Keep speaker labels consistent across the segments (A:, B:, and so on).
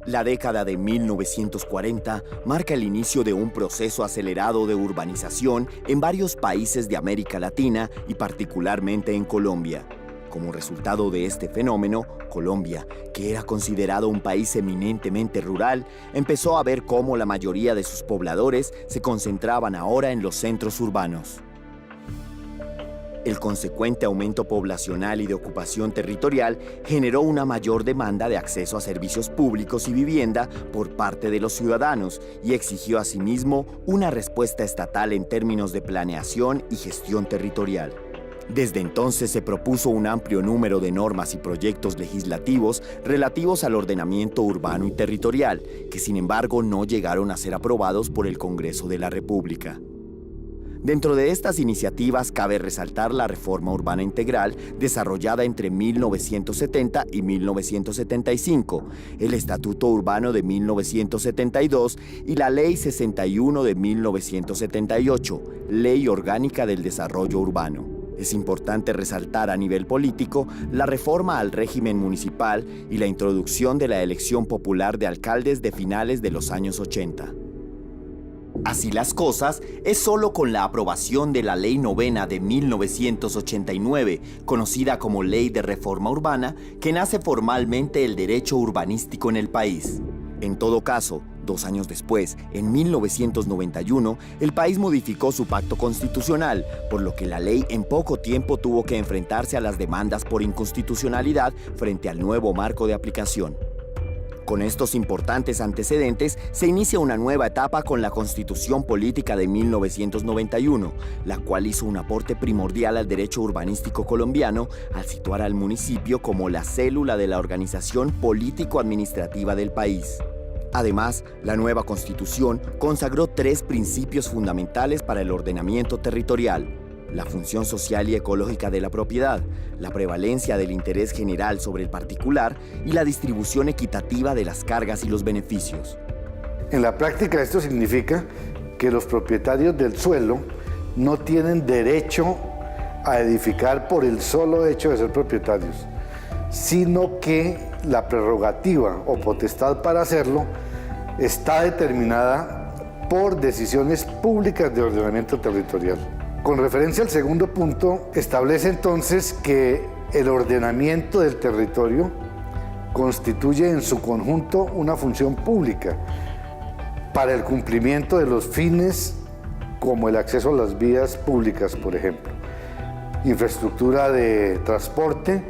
A: La década de 1940 marca el inicio de un proceso acelerado de urbanización en varios países de América Latina y particularmente en Colombia. Como resultado de este fenómeno, Colombia, que era considerado un país eminentemente rural, empezó a ver cómo la mayoría de sus pobladores se concentraban ahora en los centros urbanos. El consecuente aumento poblacional y de ocupación territorial generó una mayor demanda de acceso a servicios públicos y vivienda por parte de los ciudadanos y exigió asimismo una respuesta estatal en términos de planeación y gestión territorial. Desde entonces se propuso un amplio número de normas y proyectos legislativos relativos al ordenamiento urbano y territorial, que sin embargo no llegaron a ser aprobados por el Congreso de la República. Dentro de estas iniciativas cabe resaltar la Reforma Urbana Integral desarrollada entre 1970 y 1975, el Estatuto Urbano de 1972 y la Ley 61 de 1978, Ley Orgánica del Desarrollo Urbano. Es importante resaltar a nivel político la reforma al régimen municipal y la introducción de la elección popular de alcaldes de finales de los años 80. Así las cosas, es solo con la aprobación de la Ley Novena de 1989, conocida como Ley de Reforma Urbana, que nace formalmente el derecho urbanístico en el país. En todo caso, 2 años después, en 1991, el país modificó su pacto constitucional, por lo que la ley en poco tiempo tuvo que enfrentarse a las demandas por inconstitucionalidad frente al nuevo marco de aplicación. Con estos importantes antecedentes, se inicia una nueva etapa con la Constitución Política de 1991, la cual hizo un aporte primordial al derecho urbanístico colombiano al situar al municipio como la célula de la organización político-administrativa del país. Además, la nueva Constitución consagró 3 principios fundamentales para el ordenamiento territorial: la función social y ecológica de la propiedad, la prevalencia del interés general sobre el particular y la distribución equitativa de las cargas y los beneficios.
B: En la práctica esto significa que los propietarios del suelo no tienen derecho a edificar por el solo hecho de ser propietarios, sino que la prerrogativa o potestad para hacerlo está determinada por decisiones públicas de ordenamiento territorial. Con referencia al segundo punto, establece entonces que el ordenamiento del territorio constituye en su conjunto una función pública para el cumplimiento de los fines como el acceso a las vías públicas, por ejemplo, infraestructura de transporte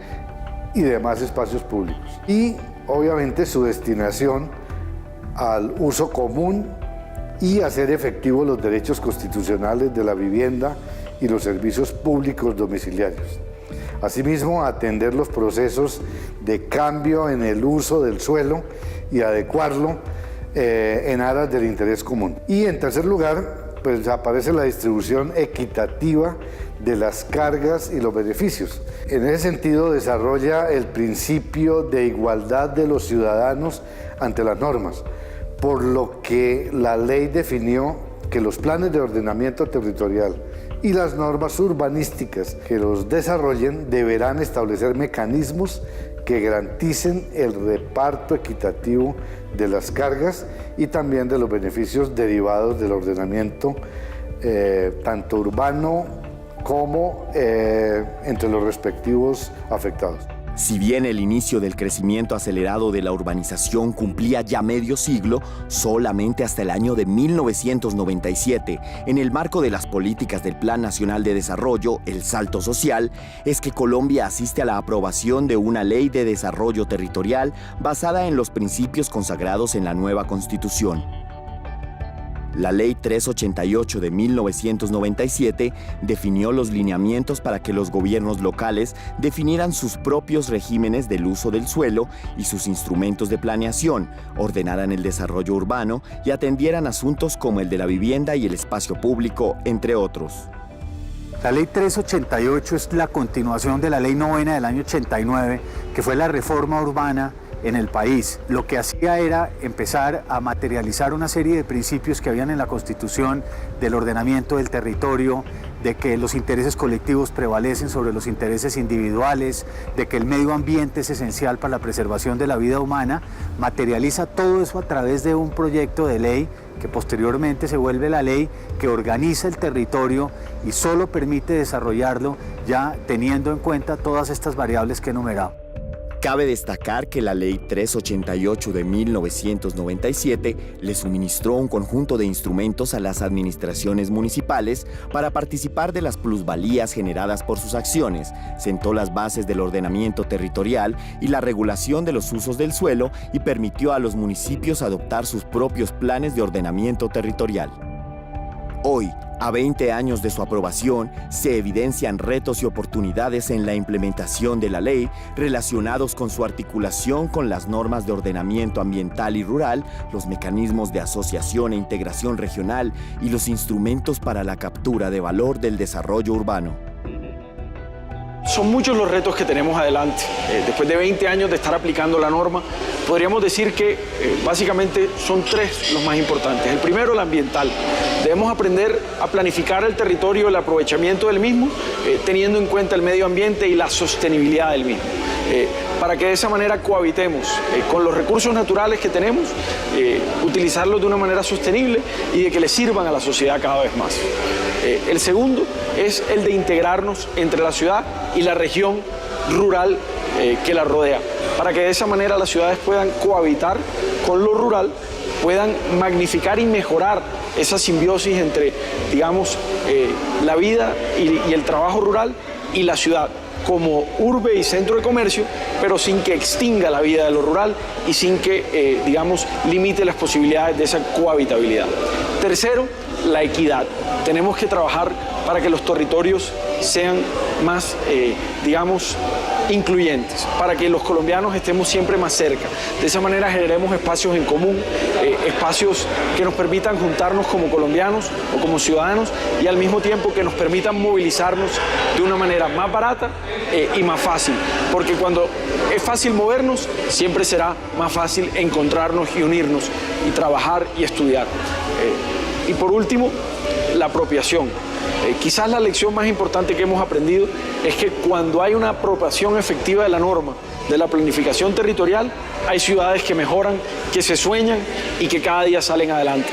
B: y demás espacios públicos. Y obviamente su destinación al uso común y hacer efectivos los derechos constitucionales de la vivienda y los servicios públicos domiciliarios. Asimismo, atender los procesos de cambio en el uso del suelo y adecuarlo en aras del interés común. Y en tercer lugar, pues aparece la distribución equitativa de las cargas y los beneficios. En ese sentido, desarrolla el principio de igualdad de los ciudadanos ante las normas, por lo que la ley definió que los planes de ordenamiento territorial y las normas urbanísticas que los desarrollen deberán establecer mecanismos que garanticen el reparto equitativo de las cargas y también de los beneficios derivados del ordenamiento tanto urbano como entre los respectivos afectados.
A: Si bien el inicio del crecimiento acelerado de la urbanización cumplía ya medio siglo, solamente hasta el año de 1997, en el marco de las políticas del Plan Nacional de Desarrollo, el Salto Social, es que Colombia asiste a la aprobación de una ley de desarrollo territorial basada en los principios consagrados en la nueva Constitución. La Ley 388 de 1997 definió los lineamientos para que los gobiernos locales definieran sus propios regímenes del uso del suelo y sus instrumentos de planeación, ordenaran el desarrollo urbano y atendieran asuntos como el de la vivienda y el espacio público, entre otros.
C: La Ley 388 es la continuación de la Ley 9 del año 89, que fue la reforma urbana en el país. Lo que hacía era empezar a materializar una serie de principios que habían en la Constitución del ordenamiento del territorio, de que los intereses colectivos prevalecen sobre los intereses individuales, de que el medio ambiente es esencial para la preservación de la vida humana. Materializa todo eso a través de un proyecto de ley que posteriormente se vuelve la ley que organiza el territorio y solo permite desarrollarlo ya teniendo en cuenta todas estas variables que he enumerado.
A: Cabe destacar que la Ley 388 de 1997 le suministró un conjunto de instrumentos a las administraciones municipales para participar de las plusvalías generadas por sus acciones, sentó las bases del ordenamiento territorial y la regulación de los usos del suelo y permitió a los municipios adoptar sus propios planes de ordenamiento territorial. Hoy, a 20 años de su aprobación, se evidencian retos y oportunidades en la implementación de la ley relacionados con su articulación con las normas de ordenamiento ambiental y rural, los mecanismos de asociación e integración regional y los instrumentos para la captura de valor del desarrollo urbano.
D: Son muchos los retos que tenemos adelante. Después de 20 años de estar aplicando la norma, podríamos decir que básicamente son tres los más importantes. El primero, el ambiental. Debemos aprender a planificar el territorio, el aprovechamiento del mismo, teniendo en cuenta el medio ambiente y la sostenibilidad del mismo. Para que de esa manera cohabitemos con los recursos naturales que tenemos, utilizarlos de una manera sostenible y de que le sirvan a la sociedad cada vez más. El segundo es el de integrarnos entre la ciudad y la región rural que la rodea, para que de esa manera las ciudades puedan cohabitar con lo rural, puedan magnificar y mejorar esa simbiosis entre, digamos, la vida y el trabajo rural y la ciudad como urbe y centro de comercio, pero sin que extinga la vida de lo rural y sin que, digamos, limite las posibilidades de esa cohabitabilidad. Tercero, la equidad. Tenemos que trabajar para que los territorios sean más, digamos, incluyentes, para que los colombianos estemos siempre más cerca. De esa manera generemos espacios en común, espacios que nos permitan juntarnos como colombianos o como ciudadanos y al mismo tiempo que nos permitan movilizarnos de una manera más barata y más fácil, porque cuando es fácil movernos, siempre será más fácil encontrarnos y unirnos y trabajar y estudiar. Y por último, la apropiación. Quizás la lección más importante que hemos aprendido es que cuando hay una apropiación efectiva de la norma, de la planificación territorial, hay ciudades que mejoran, que se sueñan y que cada día salen adelante.